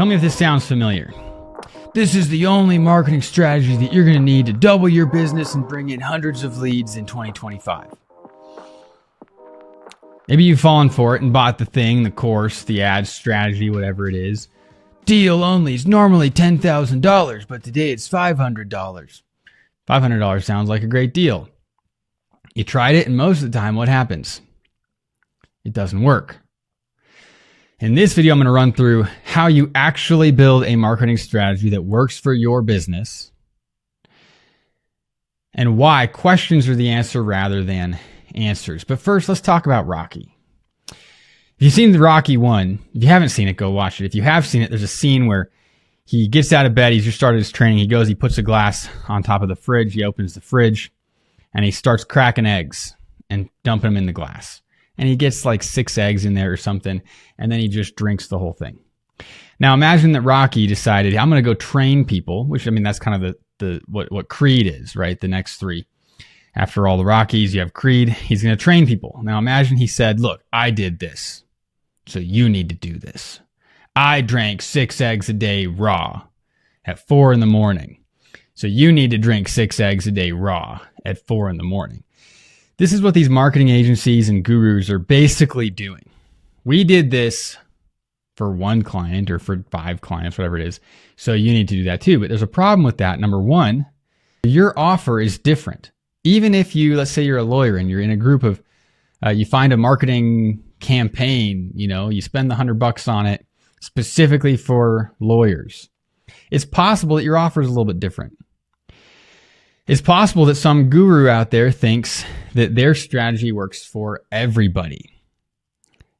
Tell me if this sounds familiar. This is the only marketing strategy that you're going to need to double your business and bring in hundreds of leads in 2025. Maybe you've fallen for it and bought the thing, the course, the ad strategy, whatever it is. Deal only is normally $10,000, but today it's $500. $500 sounds like a great deal. You tried it, and most of the time, what happens? It doesn't work. In this video, I'm going to run through how you actually build a marketing strategy that works for your business and why questions are the answer rather than answers. But first, let's talk about Rocky. If you've seen the Rocky 1, if you haven't seen it, go watch it. If you have seen it, there's a scene where he gets out of bed. He's just started his training. He goes, he puts a glass on top of the fridge. He opens the fridge and he starts cracking eggs and dumping them in the glass. And he gets like 6 eggs in there or something, and then he just drinks the whole thing. Now imagine that Rocky decided, I'm going to go train people, which, I mean, that's kind of what Creed is, right? The next 3. After all the Rockies, you have Creed. He's going to train people. Now imagine he said, look, I did this, so you need to do this. I drank 6 eggs a day raw at 4 in the morning. So you need to drink 6 eggs a day raw at 4 in the morning. This is what these marketing agencies and gurus are basically doing. We did this for 1 client or for 5 clients, whatever it is. So you need to do that too. But there's a problem with that. Number 1, your offer is different. Even if you, let's say you're a lawyer and you're in a group of, you find a marketing campaign, you spend the $100 on it specifically for lawyers. It's possible that your offer is a little bit different. It's possible that some guru out there thinks that their strategy works for everybody,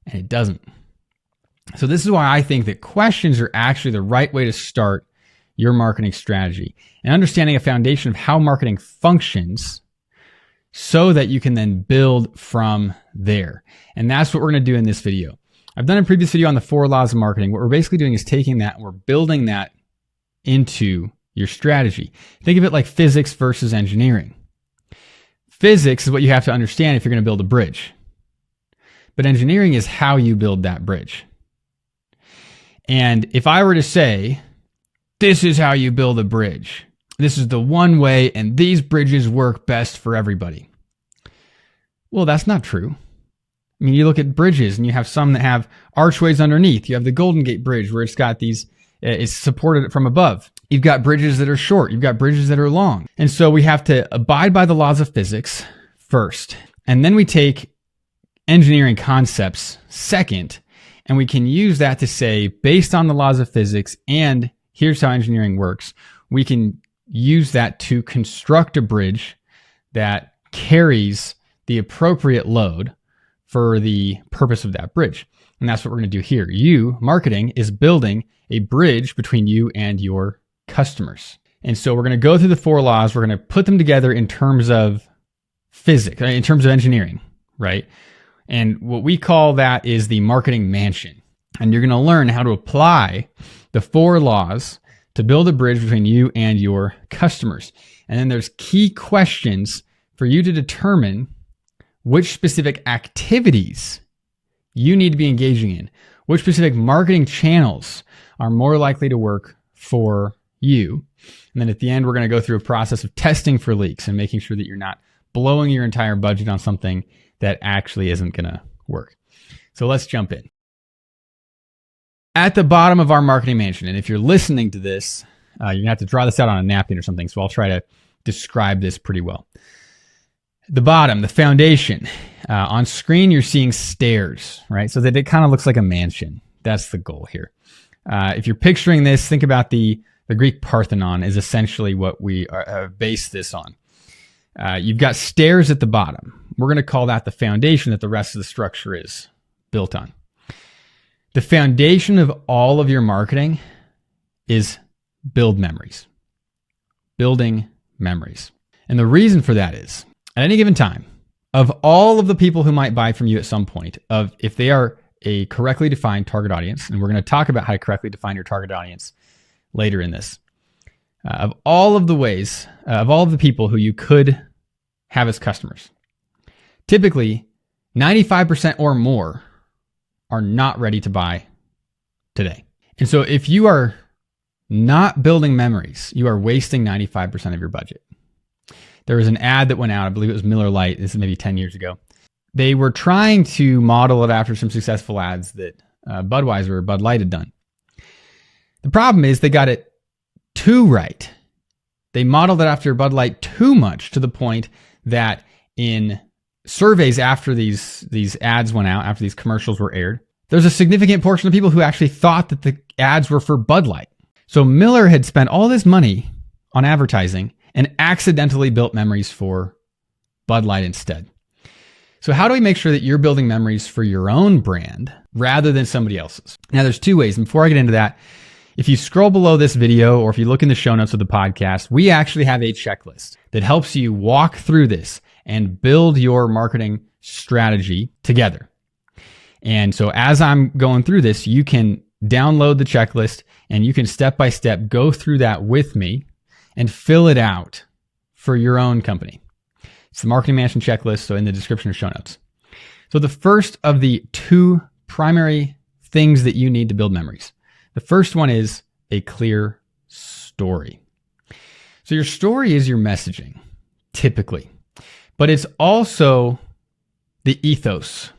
and it doesn't. So this is why I think that questions are actually the right way to start your marketing strategy and understanding a foundation of how marketing functions so that you can then build from there. And that's what we're going to do in this video. I've done a previous video on the 4 laws of marketing. What we're basically doing is taking that and we're building that into your strategy. Think of it like physics versus engineering. Physics is what you have to understand if you're going to build a bridge. But engineering is how you build that bridge. And if I were to say, this is how you build a bridge, this is the one way, and these bridges work best for everybody. Well, that's not true. I mean, you look at bridges and you have some that have archways underneath. You have the Golden Gate Bridge where it's got these, it's supported from above. You've got bridges that are short. You've got bridges that are long. And so we have to abide by the laws of physics first. And then we take engineering concepts second, and we can use that to say, based on the laws of physics, and here's how engineering works, we can use that to construct a bridge that carries the appropriate load for the purpose of that bridge. And that's what we're going to do here. You, marketing, is building a bridge between you and your customers. And so we're going to go through the 4 laws. We're going to put them together in terms of physics, in terms of engineering, right? And what we call that is the marketing mansion. And you're going to learn how to apply the 4 laws to build a bridge between you and your customers. And then there's key questions for you to determine which specific activities you need to be engaging in, which specific marketing channels are more likely to work for you. And then at the end, we're going to go through a process of testing for leaks and making sure that you're not blowing your entire budget on something that actually isn't going to work. So let's jump in. At the bottom of our marketing mansion, and if you're listening to this, you're going to have to draw this out on a napkin or something, so I'll try to describe this pretty well. The bottom, the foundation. On screen, you're seeing stairs, right? So that it kind of looks like a mansion. That's the goal here. If you're picturing this, think about the Greek Parthenon is essentially what we base this on. You've got stairs at the bottom. We're going to call that the foundation that the rest of the structure is built on. The foundation of all of your marketing is build memories. Building memories. And the reason for that is, at any given time, of all of the people who might buy from you at some point, of if they are a correctly defined target audience, and we're going to talk about how to correctly define your target audience later in this, of all of the ways, of all of the people who you could have as customers, typically 95% or more are not ready to buy today. And so if you are not building memories, you are wasting 95% of your budget. There was an ad that went out, I believe it was Miller Lite, this is maybe 10 years ago. They were trying to model it after some successful ads that Budweiser or Bud Light had done. The problem is they got it too right. They modeled it after Bud Light too much, to the point that in surveys after these ads went out, after these commercials were aired, there's a significant portion of people who actually thought that the ads were for Bud Light. So Miller had spent all this money on advertising and accidentally built memories for Bud Light instead. So how do we make sure that you're building memories for your own brand rather than somebody else's? Now, there's two ways. And before I get into that, if you scroll below this video or if you look in the show notes of the podcast, we actually have a checklist that helps you walk through this and build your marketing strategy together. And so as I'm going through this, you can download the checklist and you can step by step go through that with me and fill it out for your own company. It's the Marketing Mansion checklist, so in the description or show notes. So the first of the two primary things that you need to build memories. The first one is a clear story. So your story is your messaging, typically, but it's also the ethos,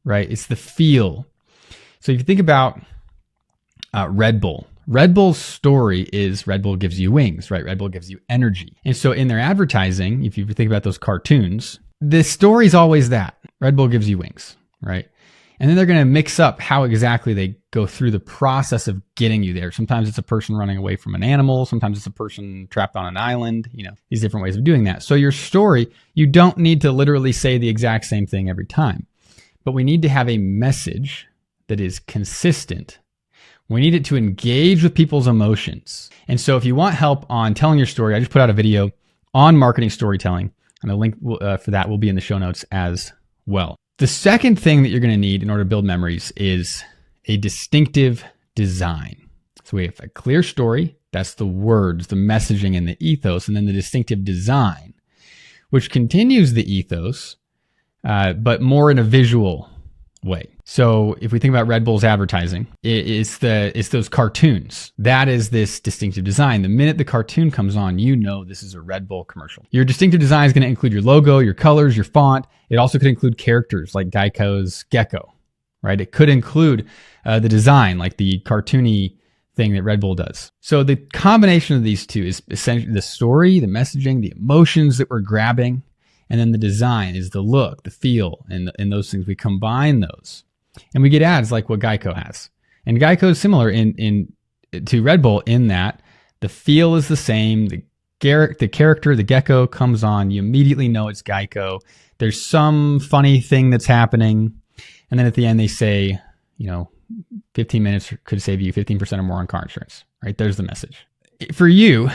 right? It's the feel. So if you think about Red Bull, Red Bull's story is Red Bull gives you wings, right? Red Bull gives you energy. And so in their advertising, if you think about those cartoons, the story is always that Red Bull gives you wings, right? And then they're going to mix up how exactly they go through the process of getting you there. Sometimes it's a person running away from an animal. Sometimes it's a person trapped on an island, these different ways of doing that. So your story, you don't need to literally say the exact same thing every time, but we need to have a message that is consistent. We need it to engage with people's emotions. And so if you want help on telling your story, I just put out a video on marketing storytelling, and the link for that will be in the show notes as well. The second thing that you're going to need in order to build memories is a distinctive design. So we have a clear story, that's the words, the messaging, and the ethos, and then the distinctive design, which continues the ethos, but more in a visual way. So if we think about Red Bull's advertising, it's those cartoons. That is this distinctive design. The minute the cartoon comes on, you know this is a Red Bull commercial. Your distinctive design is going to include your logo, your colors, your font. It also could include characters like Geico's Gecko, right? It could include the design, like the cartoony thing that Red Bull does. So the combination of these two is essentially the story, the messaging, the emotions that we're grabbing, and then the design is the look, the feel, and those things. We combine those, and we get ads like what Geico has. And Geico is similar to Red Bull in that the feel is the same. The character, the gecko, comes on. You immediately know it's Geico. There's some funny thing that's happening, and then at the end they say, 15 minutes could save you 15% or more on car insurance. Right? There's the message. For you,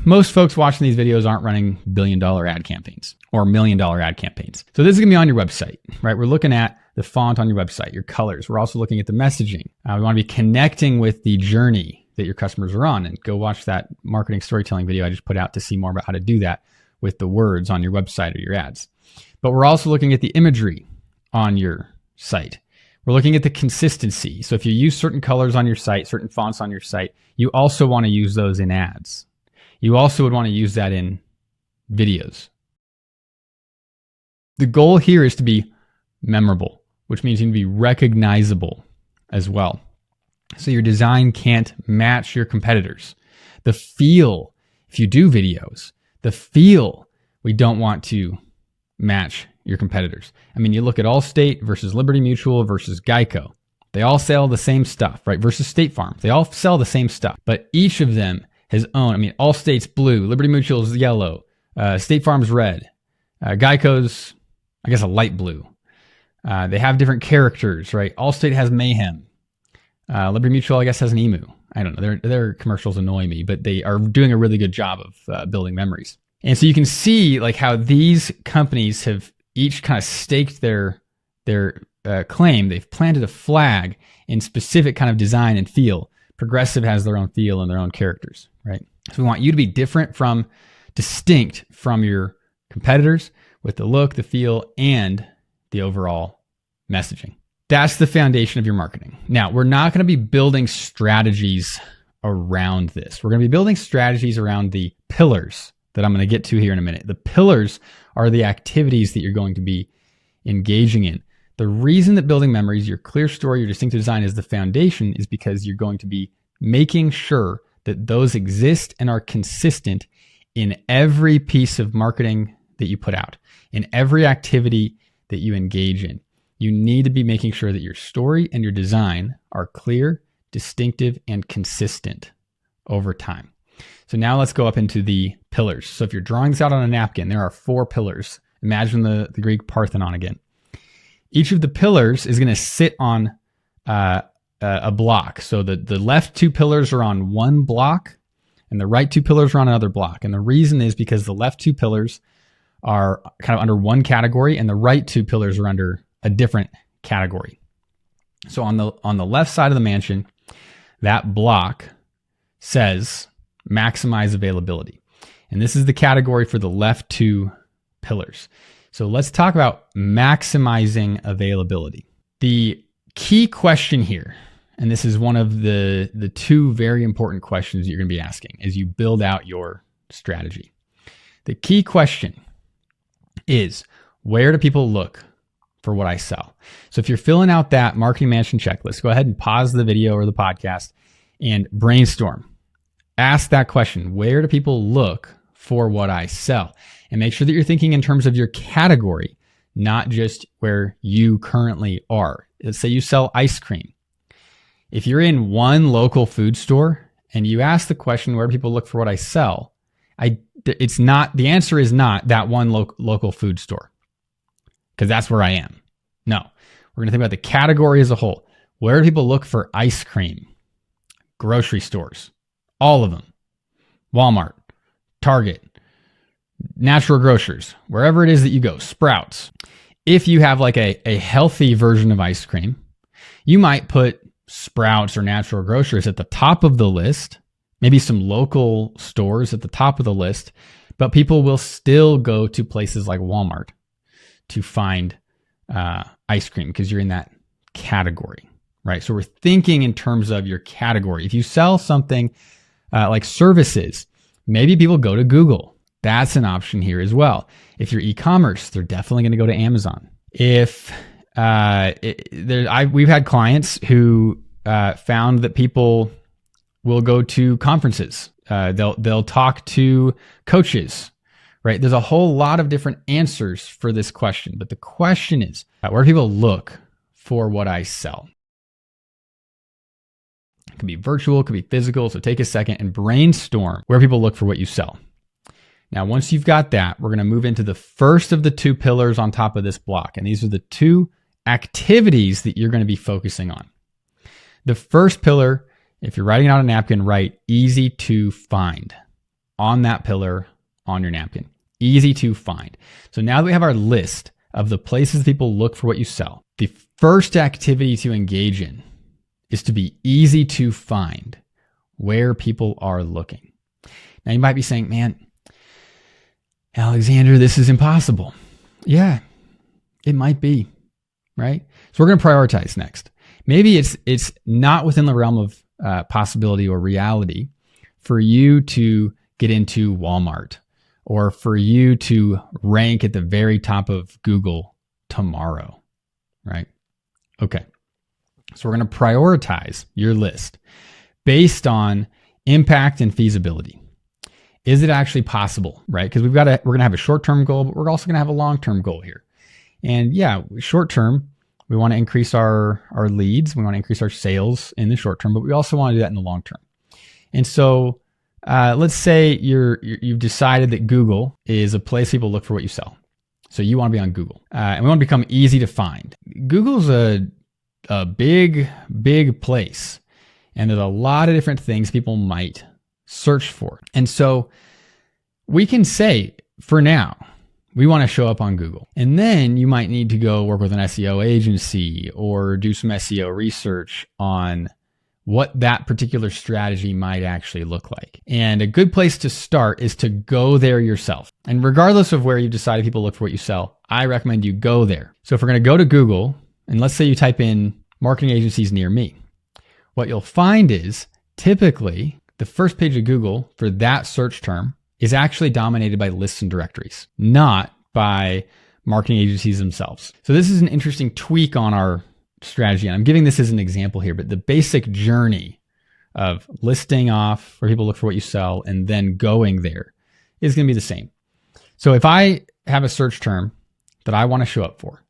most folks watching these videos aren't running billion-dollar ad campaigns or million-dollar ad campaigns. So this is going to be on your website, right? We're looking at the font on your website, your colors. We're also looking at the messaging. We want to be connecting with the journey that your customers are on, and go watch that marketing storytelling video I just put out to see more about how to do that with the words on your website or your ads. But we're also looking at the imagery on your site. We're looking at the consistency. So if you use certain colors on your site, certain fonts on your site, you also want to use those in ads. You also would want to use that in videos. The goal here is to be memorable, which means you need to be recognizable as well. So your design can't match your competitors. The feel, if you do videos, the feel, we don't want to match your competitors. I mean, you look at Allstate versus Liberty Mutual versus Geico. They all sell the same stuff, right? Versus State Farm. They all sell the same stuff, but each of them has owned, Allstate's blue, Liberty Mutual's yellow, State Farm's red, Geico's, I guess, a light blue. They have different characters, right? Allstate has mayhem. Liberty Mutual, I guess, has an emu. I don't know. Their commercials annoy me, but they are doing a really good job of building memories. And so you can see like how these companies have each kind of staked their claim. They've planted a flag in specific kind of design and feel. Progressive has their own feel and their own characters, right? So we want you to be distinct from your competitors with the look, the feel, and the overall messaging. That's the foundation of your marketing. Now, we're not going to be building strategies around this. We're going to be building strategies around the pillars that I'm going to get to here in a minute. The pillars are the activities that you're going to be engaging in. The reason that building memories, your clear story, your distinctive design is the foundation is because you're going to be making sure that those exist and are consistent in every piece of marketing that you put out, in every activity that you engage in. You need to be making sure that your story and your design are clear, distinctive, and consistent over time. So now let's go up into the pillars. So if you're drawing this out on a napkin, there are 4 pillars. Imagine the Greek Parthenon again. Each of the pillars is going to sit on a block. So the left 2 pillars are on one block and the right 2 pillars are on another block. And the reason is because the left 2 pillars are kind of under one category and the right 2 pillars are under a different category. So on the left side of the mansion, that block says maximize availability. And this is the category for the left 2 pillars. So let's talk about maximizing availability. The key question here, and this is one of the 2 very important questions you're going to be asking as you build out your strategy. The key question is, where do people look for what I sell? So if you're filling out that marketing mansion checklist, go ahead and pause the video or the podcast and brainstorm. Ask that question. Where do people look for what I sell? And make sure that you're thinking in terms of your category, not just where you currently are. Let's say you sell ice cream. If you're in one local food store and you ask the question, where do people look for what I sell? The answer is not that one local food store, because that's where I am. No, we're going to think about the category as a whole. Where do people look for ice cream? Grocery stores, all of them. Walmart, Target, natural grocers, wherever it is that you go, Sprouts. If you have like a healthy version of ice cream, you might put Sprouts or natural grocers at the top of the list, maybe some local stores at the top of the list, but people will still go to places like Walmart to find ice cream because you're in that category, right? So we're thinking in terms of your category. If you sell something like services, maybe people go to Google. That's an option here as well. If you're e-commerce, they're definitely going to go to Amazon. If we've had clients who found that people will go to conferences. They'll talk to coaches, right? There's a whole lot of different answers for this question, but the question is, where do people look for what I sell? It could be virtual, it could be physical. So take a second and brainstorm where people look for what you sell. Now, once you've got that, we're going to move into the first of the 2 pillars on top of this block. And these are the 2 activities that you're going to be focusing on. The first pillar, if you're writing it on a napkin, write easy to find on that pillar on your napkin. Easy to find. So now that we have our list of the places people look for what you sell, the first activity to engage in is to be easy to find where people are looking. Now you might be saying, man, Alexander, this is impossible. Yeah, it might be, right? So we're going to prioritize next. Maybe it's not within the realm of possibility or reality for you to get into Walmart or for you to rank at the very top of Google tomorrow, right? Okay. So we're going to prioritize your list based on impact and feasibility. Is it actually possible, right? Because we're going to have a short-term goal, but we're also going to have a long-term goal here. And yeah, short-term, we want to increase our leads. We want to increase our sales in the short term, but we also want to do that in the long term. And so let's say you've decided that Google is a place people look for what you sell. So you want to be on Google. And we want to become easy to find. Google's a big place. And there's a lot of different things people might search for. And so we can say, for now, we want to show up on Google. And then you might need to go work with an SEO agency or do some SEO research on what that particular strategy might actually look like. And a good place to start is to go there yourself. And regardless of where you decided people look for what you sell, I recommend you go there. So if we're going to go to Google and let's say you type in marketing agencies near me, what you'll find is typically the first page of Google for that search term is actually dominated by lists and directories, not by marketing agencies themselves. So this is an interesting tweak on our strategy. And I'm giving this as an example here, but the basic journey of listing off where people look for what you sell and then going there is going to be the same. So if I have a search term that I want to show up for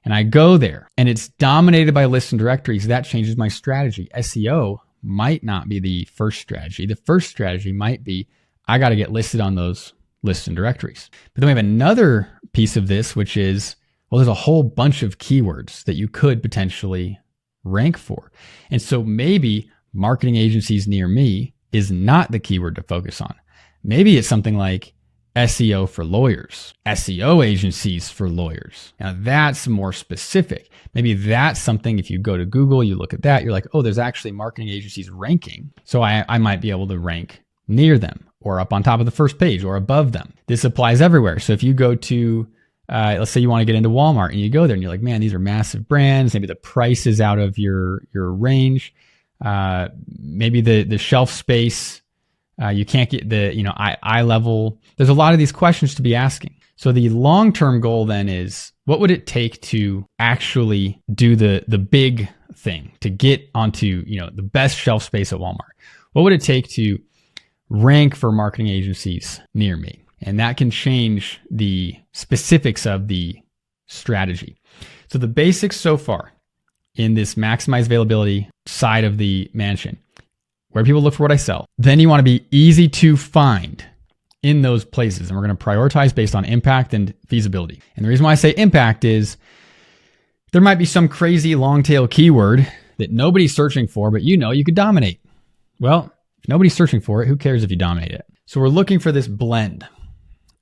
and I go there and it's dominated by lists and directories, that changes my strategy. SEO might not be the first strategy. The first strategy might be I got to get listed on those lists and directories. But then we have another piece of this, which is, well, there's a whole bunch of keywords that you could potentially rank for. And so maybe marketing agencies near me is not the keyword to focus on. Maybe it's something like SEO for lawyers, SEO agencies for lawyers. Now that's more specific. Maybe that's something, if you go to Google, you look at that, you're like, oh, there's actually marketing agencies ranking. So I might be able to rank near them or up on top of the first page or above them. This applies everywhere. So if you go to, let's say you want to get into Walmart and you go there and you're like, man, these are massive brands. Maybe the price is out of your range. Maybe the shelf space, you can't get the, eye level. There's a lot of these questions to be asking. So the long-term goal then is, what would it take to actually do the big thing, to get onto, the best shelf space at Walmart? What would it take to rank for marketing agencies near me? And that can change the specifics of the strategy. So the basics so far in this maximize availability side of the mansion, where people look for what I sell, then you want to be easy to find in those places. And we're going to prioritize based on impact and feasibility. And the reason why I say impact is there might be some crazy long tail keyword that nobody's searching for, but you could dominate. Well, if nobody's searching for it, who cares if you dominate it? So we're looking for this blend.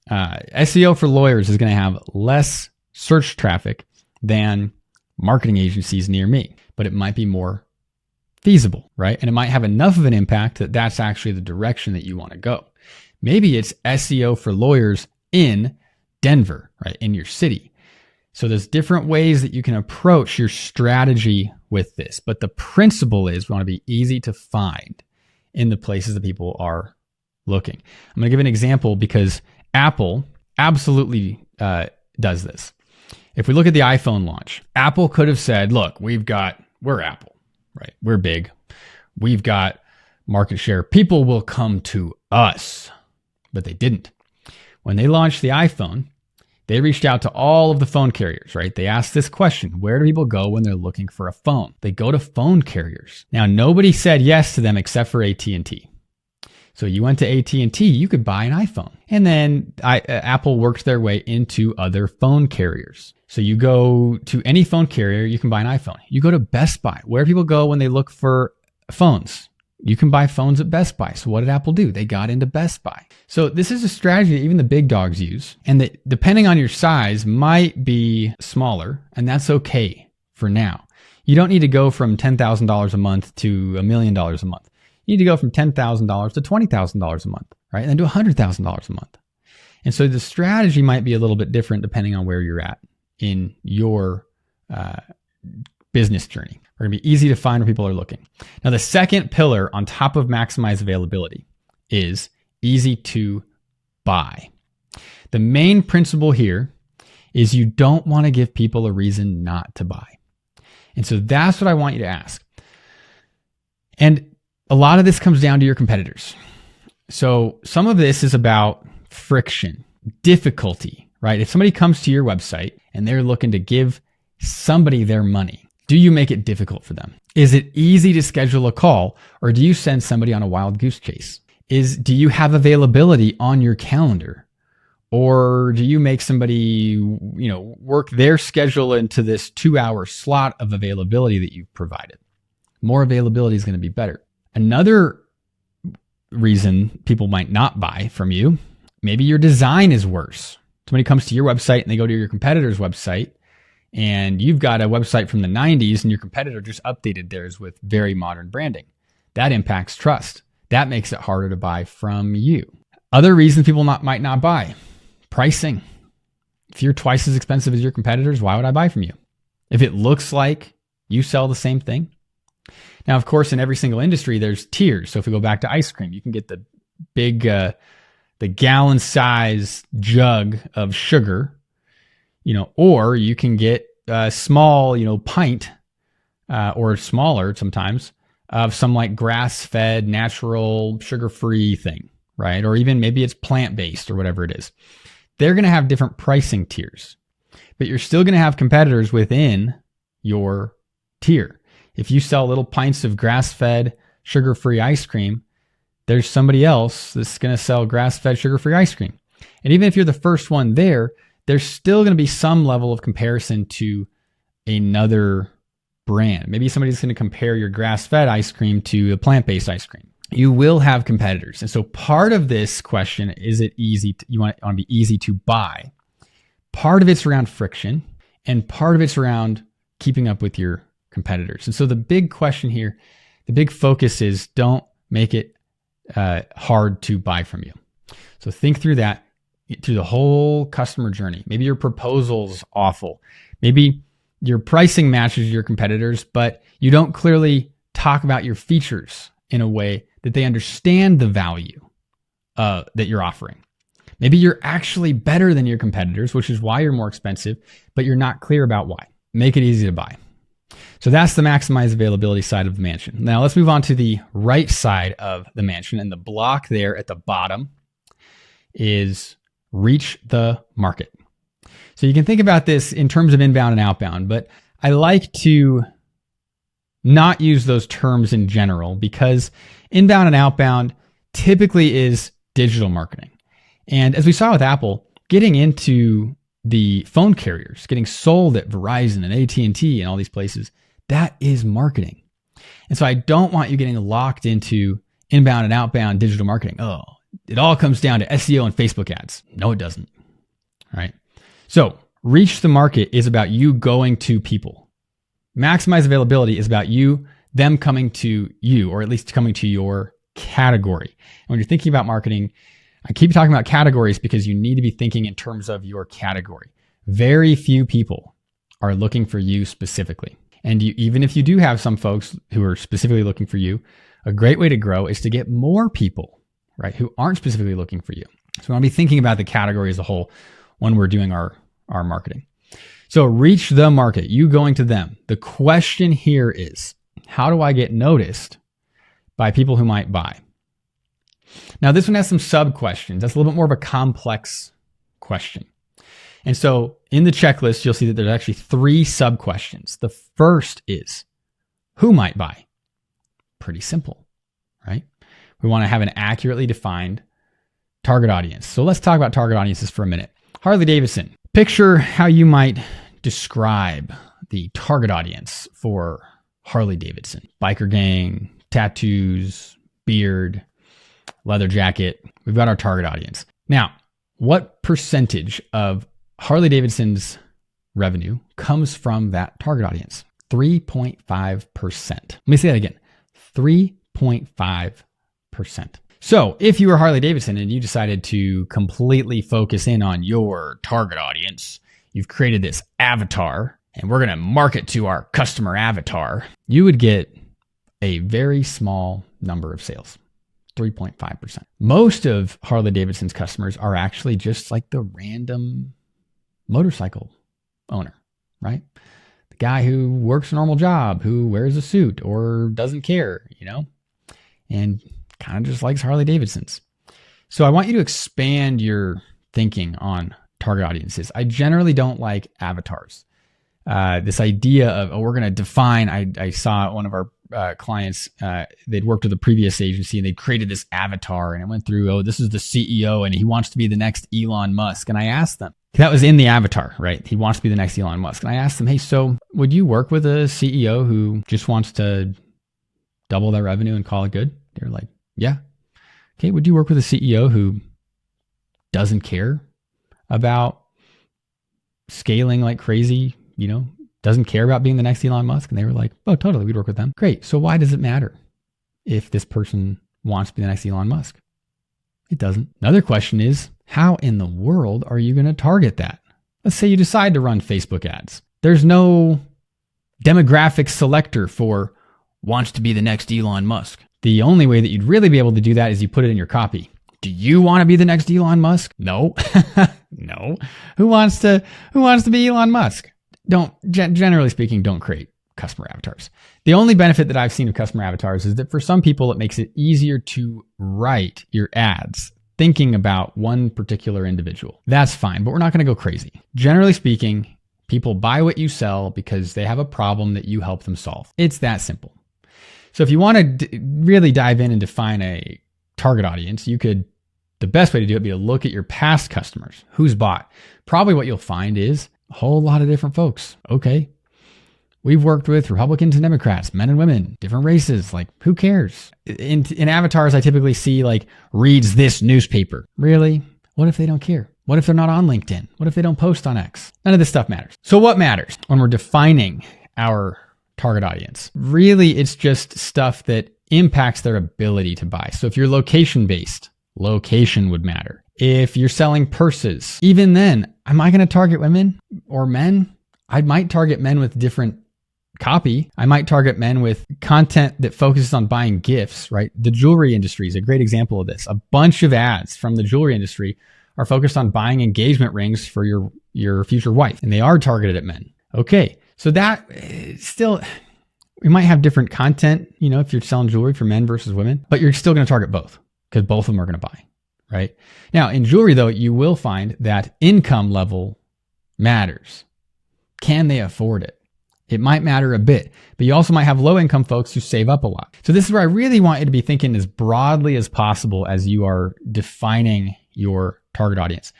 SEO for lawyers is going to have less search traffic than marketing agencies near me, but it might be more feasible, right? And it might have enough of an impact that that's actually the direction that you want to go. Maybe it's SEO for lawyers in Denver, right? In your city. So there's different ways that you can approach your strategy with this, but the principle is we want to be easy to find in the places that people are looking. I'm going to give an example because Apple absolutely does this. If we look at the iPhone launch, Apple could have said, look, we're Apple, right? We're big. We've got market share. People will come to us, but they didn't. When they launched the iPhone, they reached out to all of the phone carriers, right? They asked this question, where do people go when they're looking for a phone? They go to phone carriers. Now, nobody said yes to them except for AT&T. So you went to AT&T, you could buy an iPhone. And then Apple worked their way into other phone carriers. So you go to any phone carrier, you can buy an iPhone. You go to Best Buy. Where do people go when they look for phones? You can buy phones at Best Buy. So what did Apple do? They got into Best Buy. So this is a strategy that even the big dogs use. And that, depending on your size, might be smaller. And that's okay for now. You don't need to go from $10,000 a month to $1 million a month. You need to go from $10,000 to $20,000 a month, right? And then to $100,000 a month. And so the strategy might be a little bit different depending on where you're at in your business journey. We're going to be easy to find where people are looking. Now, the second pillar on top of maximize availability is easy to buy. The main principle here is you don't want to give people a reason not to buy. And so that's what I want you to ask. And a lot of this comes down to your competitors. So some of this is about friction, difficulty, right? If somebody comes to your website and they're looking to give somebody their money, do you make it difficult for them? Is it easy to schedule a call, or do you send somebody on a wild goose chase? Do you have availability on your calendar, or do you make somebody, work their schedule into this 2-hour slot of availability that you've provided? More availability is going to be better. Another reason people might not buy from you, maybe your design is worse. Somebody comes to your website and they go to your competitor's website, and you've got a website from the 90s and your competitor just updated theirs with very modern branding. That impacts trust. That makes it harder to buy from you. Other reasons people might not buy: pricing. If you're twice as expensive as your competitors, why would I buy from you? if it looks like you sell the same thing. Now, of course, in every single industry, there's tiers. So if we go back to ice cream, you can get the big, the gallon size jug of sugar, or you can get a small, pint, or smaller sometimes, of some like grass-fed, natural, sugar-free thing, right? Or even maybe it's plant-based or whatever it is. They're going to have different pricing tiers, but you're still going to have competitors within your tier. If you sell little pints of grass-fed, sugar-free ice cream, there's somebody else that's going to sell grass-fed, sugar-free ice cream. And even if you're the first one there, there's still going to be some level of comparison to another brand. Maybe somebody's going to compare your grass-fed ice cream to a plant-based ice cream. You will have competitors. And so part of this question, is it easy? You want it to be easy to buy. Part of it's around friction, and part of it's around keeping up with your competitors. And so the big question here, the big focus is don't make it hard to buy from you. So think through that, through the whole customer journey. Maybe your proposal's awful. Maybe your pricing matches your competitors, but you don't clearly talk about your features in a way that they understand the value that you're offering. Maybe you're actually better than your competitors, which is why you're more expensive, but you're not clear about why. Make it easy to buy. So that's the maximize availability side of the mansion. Now let's move on to the right side of the mansion, and the block there at the bottom is reach the market. So you can think about this in terms of inbound and outbound, but I like to not use those terms in general because inbound and outbound typically is digital marketing. And as we saw with Apple, getting into the phone carriers, getting sold at Verizon and AT&T and all these places, that is marketing. And so I don't want you getting locked into inbound and outbound digital marketing. Oh, it all comes down to SEO and Facebook ads. No, it doesn't. All right. So reach the market is about you going to people. Maximize availability is about them coming to you, or at least coming to your category. And when you're thinking about marketing, I keep talking about categories because you need to be thinking in terms of your category. Very few people are looking for you specifically. And even if you do have some folks who are specifically looking for you, a great way to grow is to get more people, right, who aren't specifically looking for you. So we want to be thinking about the category as a whole when we're doing our marketing. So reach the market, you going to them. The question here is, how do I get noticed by people who might buy? Now, this one has some sub-questions. That's a little bit more of a complex question. And so in the checklist, you'll see that there's actually 3 sub-questions. The first is, who might buy? Pretty simple, right? We want to have an accurately defined target audience. So let's talk about target audiences for a minute. Harley-Davidson. Picture how you might describe the target audience for Harley-Davidson. Biker gang, tattoos, beard, leather jacket. We've got our target audience. Now, what percentage of Harley-Davidson's revenue comes from that target audience? 3.5%. Let me say that again. 3.5%. So if you were Harley-Davidson and you decided to completely focus in on your target audience, you've created this avatar and we're going to market to our customer avatar, you would get a very small number of sales. 3.5%. Most of Harley-Davidson's customers are actually just like the random motorcycle owner, right? The guy who works a normal job, who wears a suit or doesn't care, and kind of just likes Harley-Davidsons. So I want you to expand your thinking on target audiences. I generally don't like avatars. This idea of, we're going to define, I saw one of our clients, they'd worked with a previous agency and they created this avatar and it went through, this is the CEO and he wants to be the next Elon Musk. And I asked them, that was in the avatar, right? He wants to be the next Elon Musk. And I asked them, hey, so would you work with a CEO who just wants to double their revenue and call it good? They're like, yeah. Okay, would you work with a CEO who doesn't care about scaling like crazy, doesn't care about being the next Elon Musk? And they were like, oh, totally, we'd work with them. Great. So why does it matter if this person wants to be the next Elon Musk? It doesn't. Another question is, how in the world are you going to target that? Let's say you decide to run Facebook ads. There's no demographic selector for wants to be the next Elon Musk. The only way that you'd really be able to do that is you put it in your copy. Do you want to be the next Elon Musk? No. No. Who wants to be Elon Musk? Generally speaking, don't create customer avatars. The only benefit that I've seen of customer avatars is that for some people, it makes it easier to write your ads thinking about one particular individual. That's fine, but we're not going to go crazy. Generally speaking, people buy what you sell because they have a problem that you help them solve. It's that simple. So if you want to really dive in and define a target audience, the best way to do it would be to look at your past customers. Who's bought? Probably what you'll find is a whole lot of different folks. Okay. We've worked with Republicans and Democrats, men and women, different races. Like, who cares? In avatars, I typically see like, reads this newspaper. Really? What if they don't care? What if they're not on LinkedIn? What if they don't post on X? None of this stuff matters. So what matters when we're defining our target audience? Really, it's just stuff that impacts their ability to buy. So if you're location-based, location would matter. If you're selling purses, even then, am I going to target women or men? I might target men with different copy. I might target men with content that focuses on buying gifts, right? The jewelry industry is a great example of this. A bunch of ads from the jewelry industry are focused on buying engagement rings for your future wife, and they are targeted at men. Okay, so that still, we might have different content, if you're selling jewelry for men versus women, but you're still going to target both because both of them are going to buy, right? Now, in jewelry, though, you will find that income level matters. Can they afford it? It might matter a bit, but you also might have low income folks who save up a lot. So this is where I really want you to be thinking as broadly as possible as you are defining your target audience.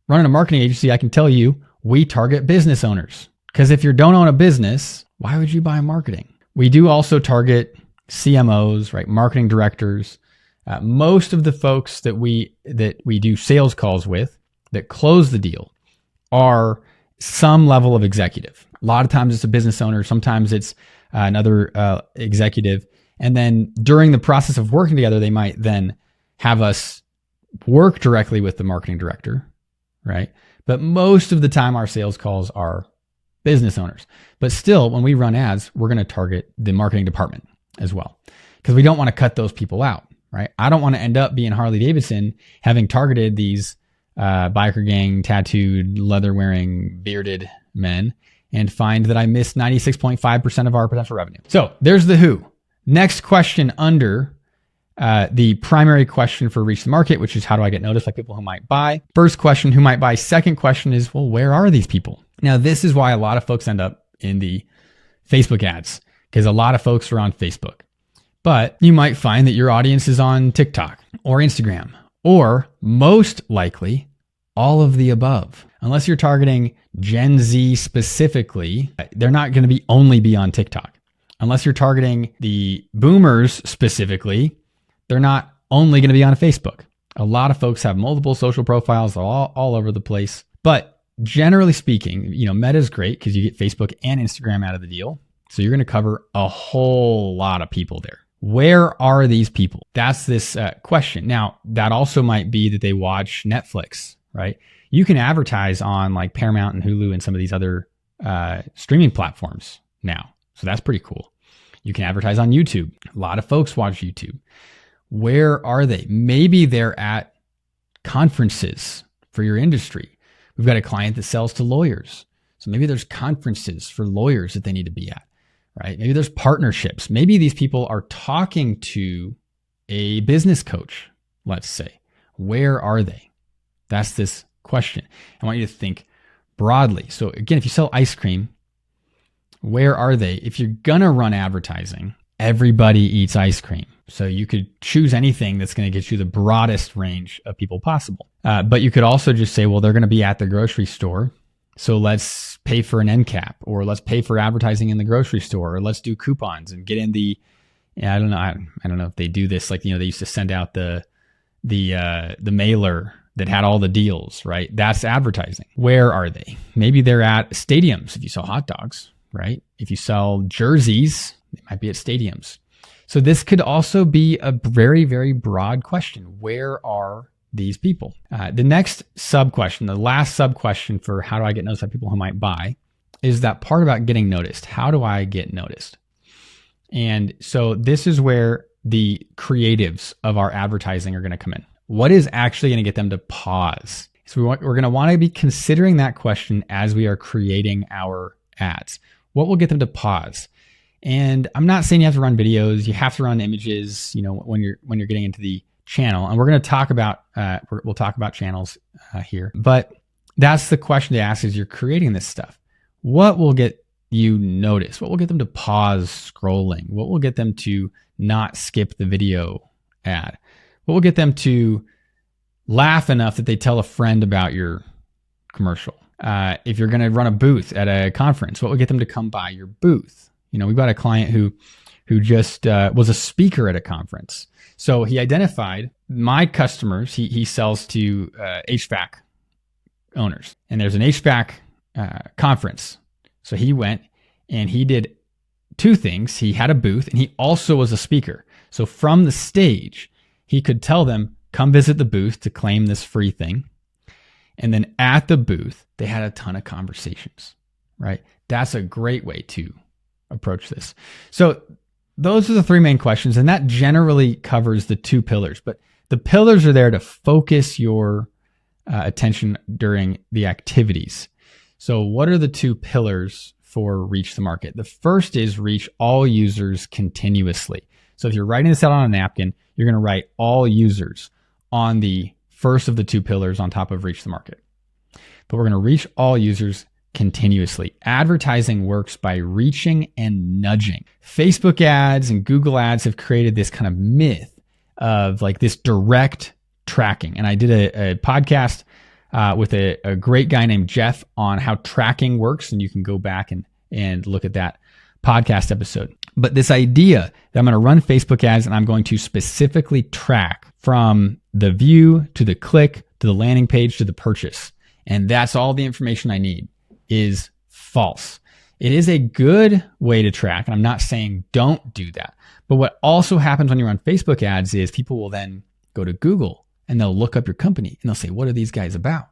Running a marketing agency, I can tell you, we target business owners. Because if you don't own a business, why would you buy marketing? We do also target CMOs, right? Marketing directors. Most of the folks that we do sales calls with that close the deal are some level of executive. A lot of times it's a business owner. Sometimes it's another executive. And then during the process of working together, they might then have us work directly with the marketing director, right? But most of the time our sales calls are business owners. But still, when we run ads, we're going to target the marketing department as well, because we don't want to cut those people out, right? I don't want to end up being Harley Davidson having targeted these biker gang, tattooed, leather wearing, bearded men and find that I missed 96.5% of our potential revenue. So there's the who. Next question under the primary question for reach the market, which is how do I get noticed by people who might buy? First question, who might buy? Second question is, well, where are these people? Now, this is why a lot of folks end up in the Facebook ads, because a lot of folks are on Facebook. But you might find that your audience is on TikTok or Instagram, or most likely all of the above. Unless you're targeting Gen Z specifically, they're not going to only be on TikTok. Unless you're targeting the boomers specifically, they're not only going to be on Facebook. A lot of folks have multiple social profiles all over the place. But generally speaking, Meta's great because you get Facebook and Instagram out of the deal. So you're going to cover a whole lot of people there. Where are these people? That's this question. Now, that also might be that they watch Netflix, right? You can advertise on like Paramount and Hulu and some of these other streaming platforms now. So that's pretty cool. You can advertise on YouTube. A lot of folks watch YouTube. Where are they? Maybe they're at conferences for your industry. We've got a client that sells to lawyers. So maybe there's conferences for lawyers that they need to be at, right? Maybe there's partnerships. Maybe these people are talking to a business coach, let's say. Where are they? That's this question. I want you to think broadly. So again, if you sell ice cream, where are they? If you're going to run advertising, everybody eats ice cream. So you could choose anything that's going to get you the broadest range of people possible. But you could also just say, well, they're going to be at the grocery store. So let's pay for an end cap, or let's pay for advertising in the grocery store, or let's do coupons and get in the, I don't know if they do this. Like, they used to send out the mailer that had all the deals, right? That's advertising. Where are they? Maybe they're at stadiums. If you sell hot dogs, right? If you sell jerseys, they might be at stadiums. So this could also be a very, very broad question. Where are these people? The next sub question, the last sub question for how do I get noticed by people who might buy, is that part about getting noticed. How do I get noticed? And so this is where the creatives of our advertising are going to come in. What is actually going to get them to pause? So we're going to want to be considering that question as we are creating our ads. What will get them to pause? And I'm not saying you have to run videos. You have to run images, when you're getting into the channel. And we're going to talk about, we'll talk about channels here. But that's the question to ask as you're creating this stuff. What will get you noticed? What will get them to pause scrolling? What will get them to not skip the video ad? What will get them to laugh enough that they tell a friend about your commercial? If you're going to run a booth at a conference, what will get them to come by your booth? We've got a client who just was a speaker at a conference. So he identified my customers. He sells to HVAC owners, and there's an HVAC conference. So he went and he did two things. He had a booth and he also was a speaker. So from the stage, he could tell them, come visit the booth to claim this free thing. And then at the booth, they had a ton of conversations, right? That's a great way to approach this. So those are the three main questions, and that generally covers the two pillars. But the pillars are there to focus your attention during the activities. So what are the two pillars for reach the market? The first is reach all users continuously. So if you're writing this out on a napkin, you're going to write all users on the first of the two pillars on top of reach the market. But we're going to reach all users continuously. Advertising works by reaching and nudging. Facebook ads and Google ads have created this kind of myth of like this direct tracking. And I did a podcast with a great guy named Jeff on how tracking works. And you can go back and look at that podcast episode. But this idea that I'm going to run Facebook ads and I'm going to specifically track from the view to the click to the landing page to the purchase, and that's all the information I need, is false. It is a good way to track, and I'm not saying don't do that. But what also happens when you run Facebook ads is people will then go to Google and they'll look up your company and they'll say, what are these guys about?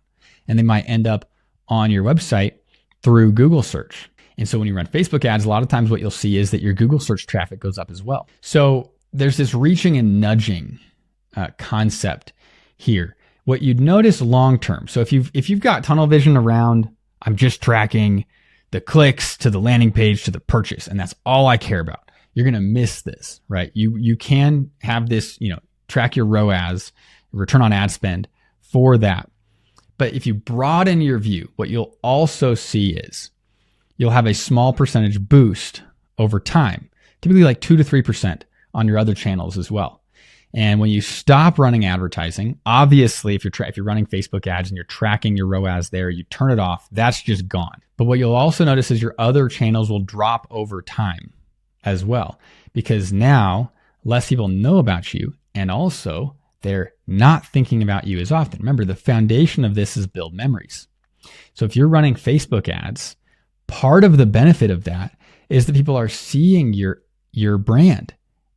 And they might end up on your website through Google search. And so when you run Facebook ads, a lot of times what you'll see is that your Google search traffic goes up as well. So there's this reaching and nudging concept here. What you'd notice long-term. So if you've got tunnel vision around, I'm just tracking the clicks to the landing page to the purchase, and that's all I care about, you're going to miss this, right? You can have this, track your ROAS, return on ad spend, for that. But if you broaden your view, what you'll also see is you'll have a small percentage boost over time, typically like 2 to 3% on your other channels as well. And when you stop running advertising, obviously, if you're running Facebook ads and you're tracking your ROAS there, you turn it off, that's just gone. But what you'll also notice is your other channels will drop over time as well, because now less people know about you, and also they're not thinking about you as often. Remember, the foundation of this is build memories. So if you're running Facebook ads, part of the benefit of that is that people are seeing your brand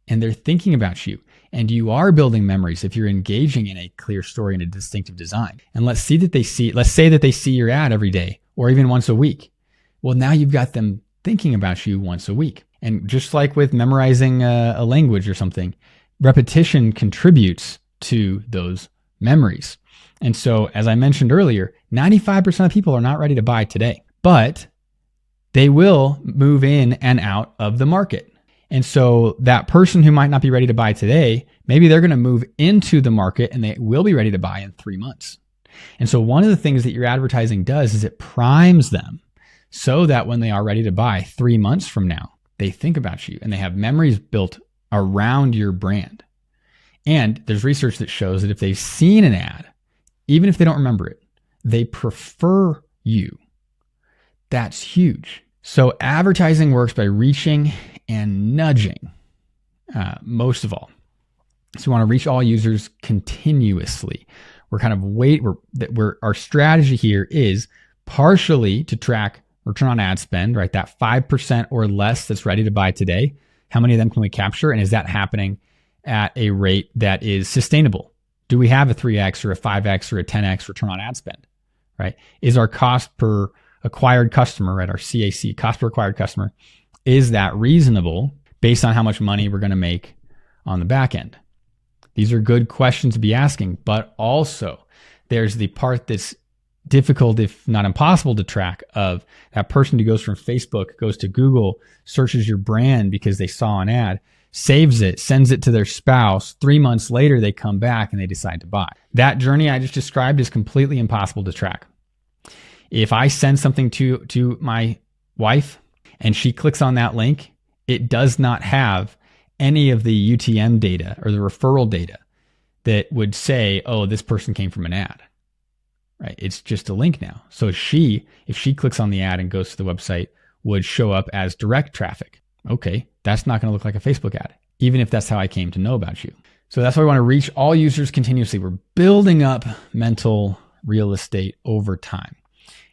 and they're thinking about you. And you are building memories if you're engaging in a clear story and a distinctive design. And let's say that they see your ad every day or even once a week. Well, now you've got them thinking about you once a week. And just like with memorizing a language or something, repetition contributes to those memories. And so, as I mentioned earlier, 95% of people are not ready to buy today, but they will move in and out of the market. And so that person who might not be ready to buy today, maybe they're going to move into the market and they will be ready to buy in 3 months. And so one of the things that your advertising does is it primes them so that when they are ready to buy 3 months from now, they think about you and they have memories built around your brand. And there's research that shows that if they've seen an ad, even if they don't remember it, they prefer you. That's huge. So advertising works by reaching and nudging, most of all. So we want to reach all users continuously. Our strategy here is partially to track return on ad spend, right? That 5% or less that's ready to buy today. How many of them can we capture? And is that happening at a rate that is sustainable? Do we have a 3x or a 5x or a 10x return on ad spend, right? Is our cost per acquired customer, right? Our CAC, cost per acquired customer, is that reasonable based on how much money we're going to make on the back end? These are good questions to be asking, but also there's the part that's difficult, if not impossible, to track, of that person who goes from Facebook, goes to Google, searches your brand because they saw an ad, saves it, sends it to their spouse. 3 months later, they come back and they decide to buy. That journey I just described is completely impossible to track. If I send something to my wife and she clicks on that link, it does not have any of the UTM data or the referral data that would say, oh, this person came from an ad, right? It's just a link now. So if she clicks on the ad and goes to the website, would show up as direct traffic. Okay, that's not going to look like a Facebook ad, even if that's how I came to know about you. So that's why we want to reach all users continuously. We're building up mental real estate over time.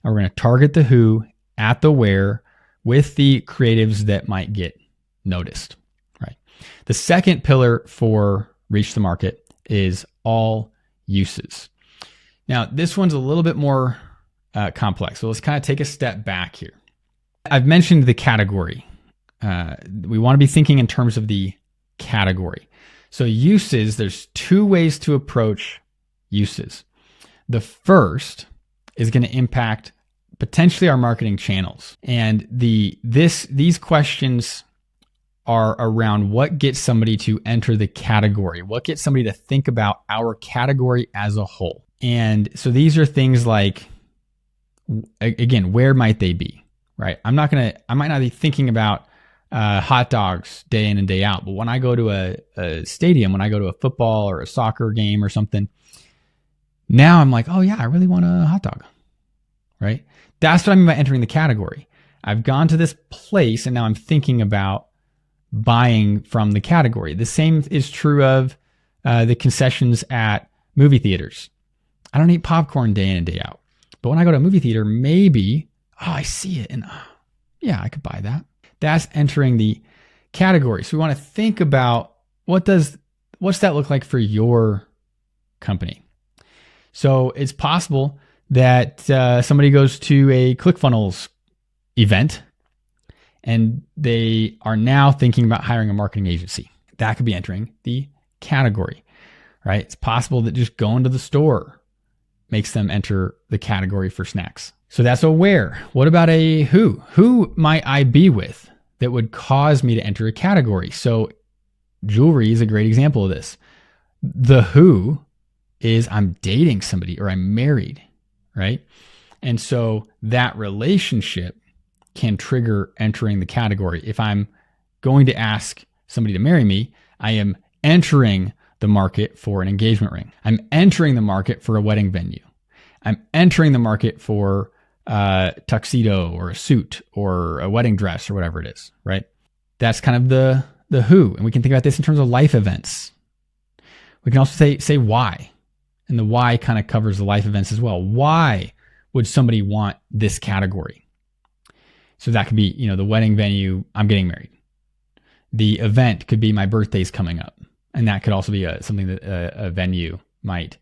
And we're going to target the who at the where with the creatives that might get noticed, right? The second pillar for reach the market is all uses. Now, this one's a little bit more complex. So let's kind of take a step back here. I've mentioned the category. We want to be thinking in terms of the category. So uses, there's two ways to approach uses. The first is going to impact potentially our marketing channels. And these questions are around what gets somebody to enter the category, what gets somebody to think about our category as a whole. And so these are things like, again, where might they be, right? I might not be thinking about hot dogs day in and day out, but when I go to a stadium, when I go to a football or a soccer game or something, now I'm like, oh yeah, I really want a hot dog, right? That's what I mean by entering the category. I've gone to this place and now I'm thinking about buying from the category. The same is true of the concessions at movie theaters. I don't eat popcorn day in and day out, but when I go to a movie theater, maybe, I see it and yeah, I could buy that. That's entering the category. So we want to think about what's that look like for your company? So it's possible that somebody goes to a ClickFunnels event and they are now thinking about hiring a marketing agency. That could be entering the category, right? It's possible that just going to the store makes them enter the category for snacks. So that's a where. What about a who? Who might I be with that would cause me to enter a category? So jewelry is a great example of this. The who is I'm dating somebody or I'm married, right? And so that relationship can trigger entering the category. If I'm going to ask somebody to marry me, I am entering the market for an engagement ring. I'm entering the market for a wedding venue. I'm entering the market for a tuxedo or a suit or a wedding dress or whatever it is, right? That's kind of the who. And we can think about this in terms of life events. We can also say why. And the why kind of covers the life events as well. Why would somebody want this category? So that could be, the wedding venue, I'm getting married. The event could be my birthday's coming up. And that could also be something that a venue might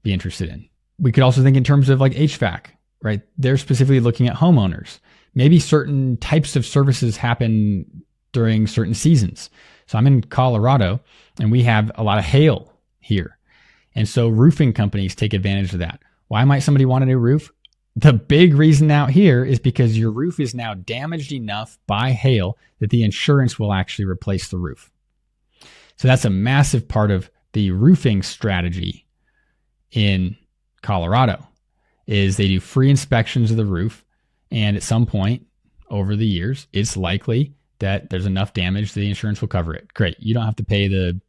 be interested in. We could also think in terms of like HVAC, right? They're specifically looking at homeowners. Maybe certain types of services happen during certain seasons. So I'm in Colorado and we have a lot of hail here. And so roofing companies take advantage of that. Why might somebody want a new roof? The big reason out here is because your roof is now damaged enough by hail that the insurance will actually replace the roof. So that's a massive part of the roofing strategy in Colorado is they do free inspections of the roof. And at some point over the years, it's likely that there's enough damage that the insurance will cover it. Great. You don't have to pay the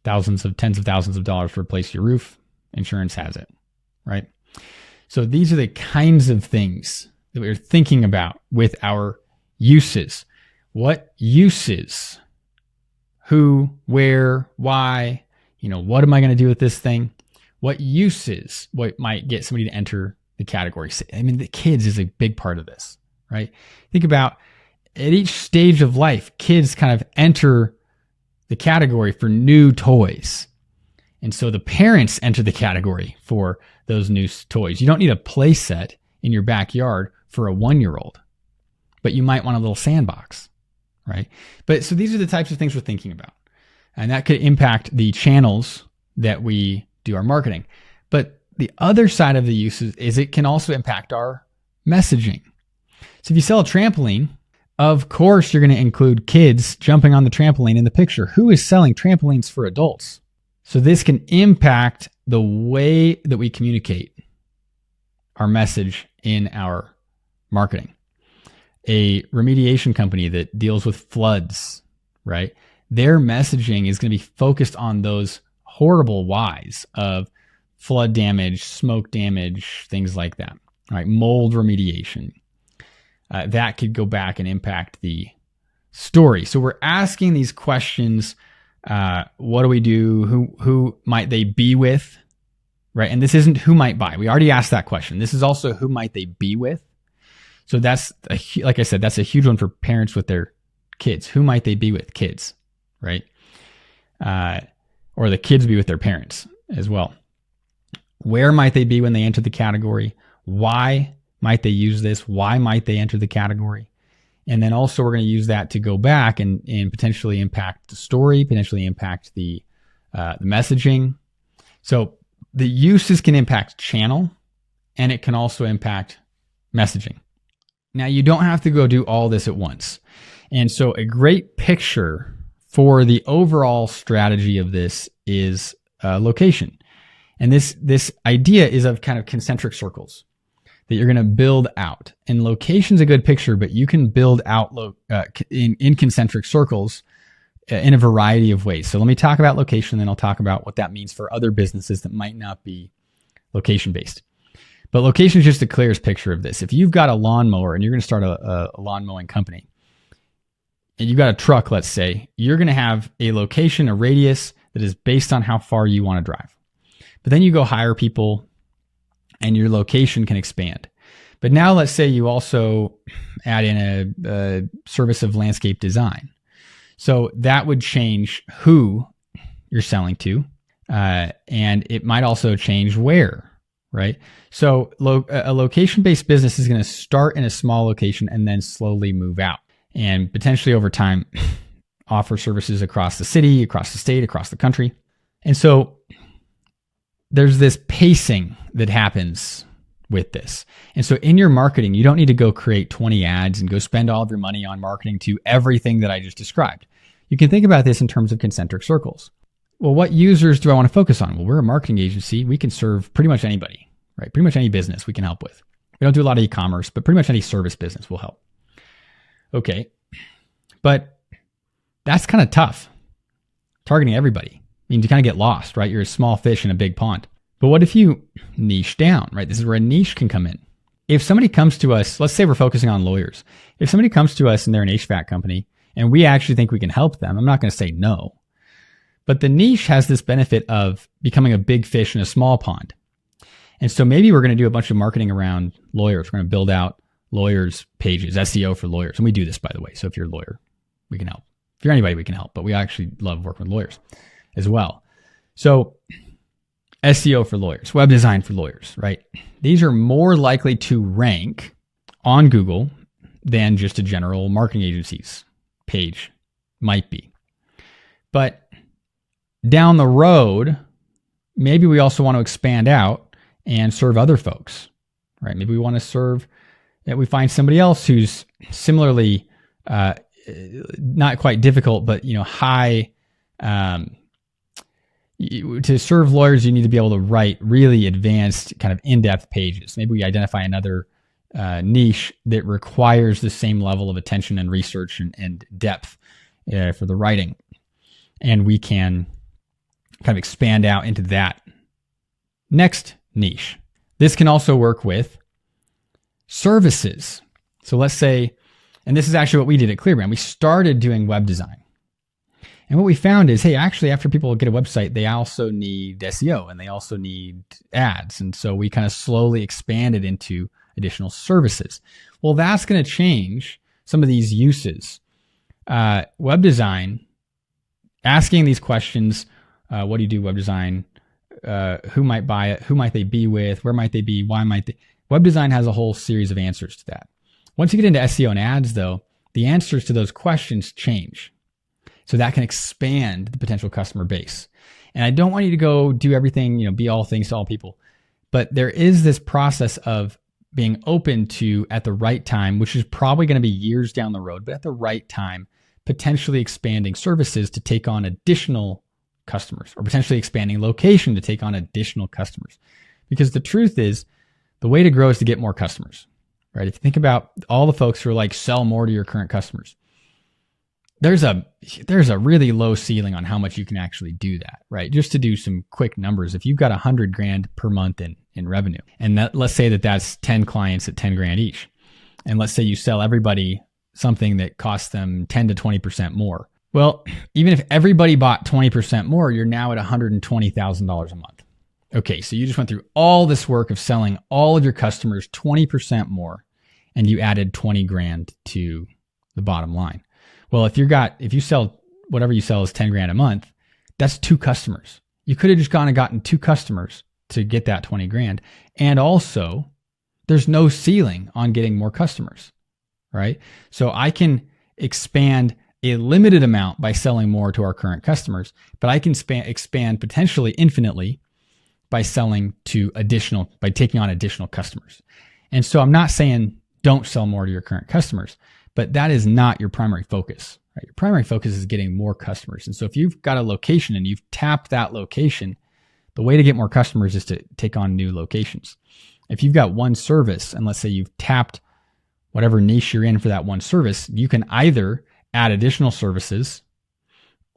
tens of thousands of dollars to replace your roof. Insurance has it, right? So these are the kinds of things that we're thinking about with our uses. What uses? Who, where, why? What am I going to do with this thing? What uses? What might get somebody to enter the category? I mean, the kids is a big part of this, right? Think about at each stage of life, kids kind of enter the category for new toys. And so the parents enter the category for those new toys. You don't need a play set in your backyard for a 1-year-old, but you might want a little sandbox, right? But so these are the types of things we're thinking about. And that could impact the channels that we do our marketing. But the other side of the use is it can also impact our messaging. So if you sell a trampoline, of course you're going to include kids jumping on the trampoline in the picture. Who is selling trampolines for adults? So this can impact the way that we communicate our message in our marketing. A remediation company that deals with floods, right? Their messaging is going to be focused on those horrible whys of flood damage, smoke damage, things like that, right? Mold remediation. That could go back and impact the story. So we're asking these questions. What do we do? Who might they be with? Right. And this isn't who might buy. We already asked that question. This is also who might they be with? So that's, like I said, that's a huge one for parents with their kids. Who might they be with? Kids, right? Or the kids be with their parents as well. Where might they be when they enter the category? Why might they use this? Why might they enter the category? And then also we're going to use that to go back and potentially impact the story, potentially impact the messaging. So the uses can impact channel, and it can also impact messaging. Now, you don't have to go do all this at once. And so a great picture for the overall strategy of this is location. And this idea is of kind of concentric circles that you're going to build out. And location's a good picture, but you can build out in concentric circles in a variety of ways. So let me talk about location, then I'll talk about what that means for other businesses that might not be location-based. But location is just the clearest picture of this. If you've got a lawnmower and you're going to start a lawn mowing company, and you've got a truck, let's say, you're going to have a location, a radius that is based on how far you want to drive. But then you go hire people and your location can expand. But now let's say you also add in a service of landscape design. So that would change who you're selling to, and it might also change where, right? So a location-based business is going to start in a small location and then slowly move out, and potentially over time offer services across the city, across the state, across the country. And so there's this pacing that happens with this. And so in your marketing, you don't need to go create 20 ads and go spend all of your money on marketing to everything that I just described. You can think about this in terms of concentric circles. Well, what users do I want to focus on? Well, we're a marketing agency. We can serve pretty much anybody, right? Pretty much any business we can help with. We don't do a lot of e-commerce, but pretty much any service business will help. Okay. But that's kind of tough. Targeting everybody. I mean, you kind of get lost, right? You're a small fish in a big pond. But what if you niche down, right? This is where a niche can come in. If somebody comes to us, let's say we're focusing on lawyers. If somebody comes to us and they're an HVAC company and we actually think we can help them, I'm not going to say no. But the niche has this benefit of becoming a big fish in a small pond. And so maybe we're going to do a bunch of marketing around lawyers. We're going to build out lawyers pages, SEO for lawyers. And we do this, by the way. So if you're a lawyer, we can help. If you're anybody, we can help. But we actually love working with lawyers as well. So SEO for lawyers, web design for lawyers, right? These are more likely to rank on Google than just a general marketing agency's page might be. But down the road, maybe we also want to expand out and serve other folks, right? Maybe we want to serve, that we find somebody else who's similarly not quite difficult, but high. To serve lawyers, you need to be able to write really advanced, kind of in-depth pages. Maybe we identify another niche that requires the same level of attention and research and depth for the writing. And we can kind of expand out into that next niche. This can also work with services. So let's say, and this is actually what we did at ClearBrand. We started doing web design. And what we found is, hey, actually, after people get a website, they also need SEO and they also need ads. And so we kind of slowly expanded into additional services. Well, that's going to change some of these uses. Web design, asking these questions, what do you do web design? Who might buy it? Who might they be with? Where might they be? Why might they? Web design has a whole series of answers to that. Once you get into SEO and ads, though, the answers to those questions change. So that can expand the potential customer base. And I don't want you to go do everything, be all things to all people. But there is this process of being open to, at the right time, which is probably going to be years down the road, but at the right time, potentially expanding services to take on additional customers, or potentially expanding location to take on additional customers. Because the truth is, the way to grow is to get more customers, right? If you think about all the folks who are like, sell more to your current customers, there's a really low ceiling on how much you can actually do that, right? Just to do some quick numbers, if you've got $100,000 per month in revenue, and let's say that's 10 clients at $10,000 each, and let's say you sell everybody something that costs them 10 to 20% more. Well, even if everybody bought 20% more, you're now at $120,000 a month. Okay, so you just went through all this work of selling all of your customers 20% more, and you added 20 grand to the bottom line. Well, if you sell whatever you sell is 10 grand a month, that's 2 customers. You could have just gone and gotten 2 customers to get that 20 grand. And also, there's no ceiling on getting more customers, right? So I can expand a limited amount by selling more to our current customers, but I can expand potentially infinitely by by taking on additional customers. And so I'm not saying don't sell more to your current customers, but that is not your primary focus, right? Your primary focus is getting more customers. And so if you've got a location and you've tapped that location, the way to get more customers is to take on new locations. If you've got one service, and let's say you've tapped whatever niche you're in for that one service, you can either add additional services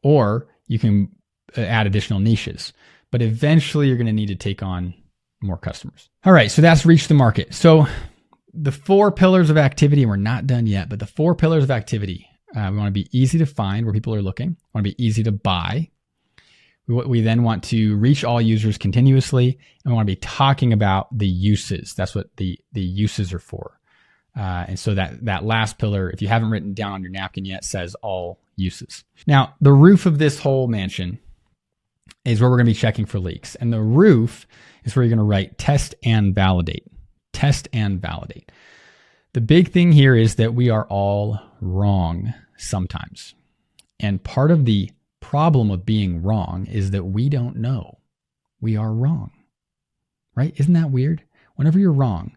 or you can add additional niches. But eventually you're going to need to take on more customers. All right, so that's reach the market. So the 4 pillars of activity, and we're not done yet, but the 4 pillars of activity, we want to be easy to find where people are looking. We want to be easy to buy. We then want to reach all users continuously, and we want to be talking about the uses. That's what the uses are for. And so that last pillar, if you haven't written down on your napkin yet, says all uses. Now, the roof of this whole mansion is where we're going to be checking for leaks. And the roof is where you're going to write test and validate. Test and validate. The big thing here is that we are all wrong sometimes. And part of the problem of being wrong is that we don't know we are wrong, right? Isn't that weird? Whenever you're wrong,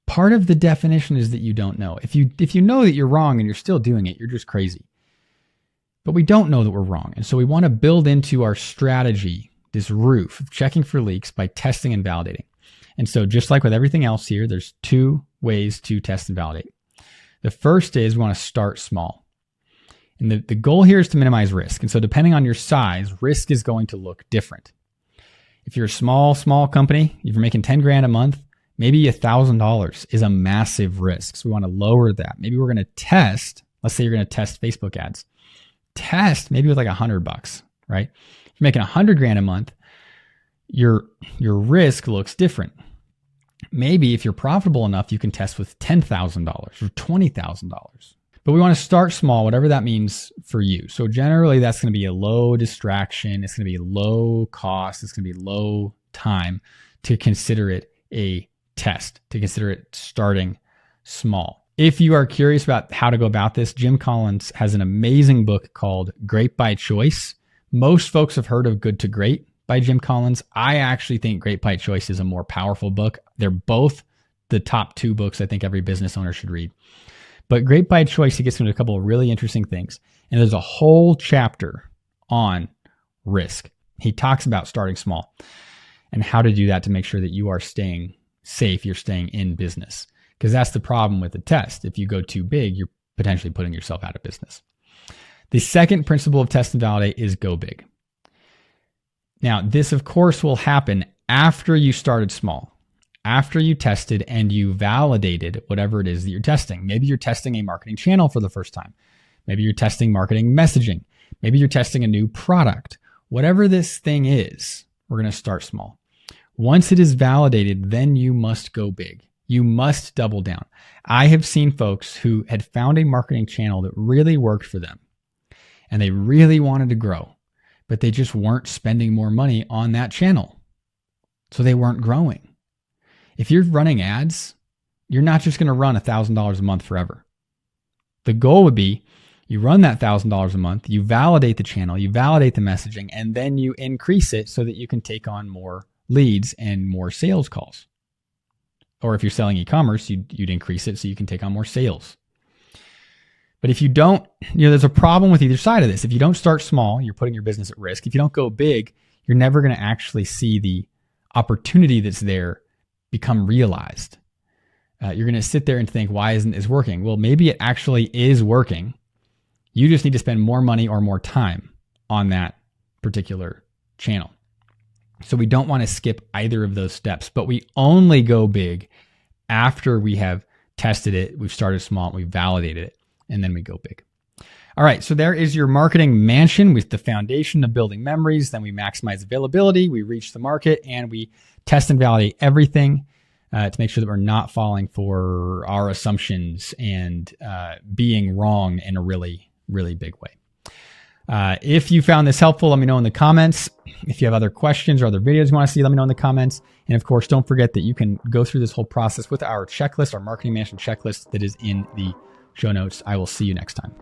part of the definition is that you don't know. If you know that you're wrong and you're still doing it, you're just crazy. But we don't know that we're wrong. And so we want to build into our strategy this roof of checking for leaks by testing and validating. And so just like with everything else here, there's 2 ways to test and validate. The first is we want to start small. And the goal here is to minimize risk. And so depending on your size, risk is going to look different. If you're a small company, if you're making 10 grand a month, maybe $1,000 is a massive risk. So we want to lower that. Maybe we're going to test, let's say you're going to test Facebook ads. Test maybe with like $100, right? If you're making 100 grand a month, your risk looks different. Maybe if you're profitable enough, you can test with $10,000 or $20,000. But we want to start small, whatever that means for you. So generally, that's going to be a low distraction. It's going to be low cost. It's going to be low time to consider it a test, to consider it starting small. If you are curious about how to go about this, Jim Collins has an amazing book called Great by Choice. Most folks have heard of Good to Great by Jim Collins. I actually think Great by Choice is a more powerful book. They're both the top 2 books I think every business owner should read. But Great by Choice, he gets into a couple of really interesting things. And there's a whole chapter on risk. He talks about starting small and how to do that to make sure that you are staying safe, you're staying in business. Because that's the problem with the test. If you go too big, you're potentially putting yourself out of business. The second principle of test and validate is go big. Now, this, of course, will happen after you started small, after you tested and you validated whatever it is that you're testing. Maybe you're testing a marketing channel for the first time. Maybe you're testing marketing messaging. Maybe you're testing a new product. Whatever this thing is, we're going to start small. Once it is validated, then you must go big. You must double down. I have seen folks who had found a marketing channel that really worked for them and they really wanted to grow, but they just weren't spending more money on that channel. So they weren't growing. If you're running ads, you're not just going to run $1,000 a month forever. The goal would be you run that $1,000 a month, you validate the channel, you validate the messaging, and then you increase it so that you can take on more leads and more sales calls. Or if you're selling e-commerce, you'd increase it so you can take on more sales. But if you don't, there's a problem with either side of this. If you don't start small, you're putting your business at risk. If you don't go big, you're never going to actually see the opportunity that's there become realized. You're going to sit there and think, why isn't this working? Well, maybe it actually is working. You just need to spend more money or more time on that particular channel. So we don't want to skip either of those steps, but we only go big after we have tested it, we've started small, we've validated it, and then we go big. All right, so there is your marketing mansion with the foundation of building memories. Then we maximize availability, we reach the market, and we test and validate everything to make sure that we're not falling for our assumptions and being wrong in a really, really big way. If you found this helpful, let me know in the comments. If you have other questions or other videos you want to see, let me know in the comments. And of course, don't forget that you can go through this whole process with our checklist, our marketing management checklist that is in the show notes. I will see you next time.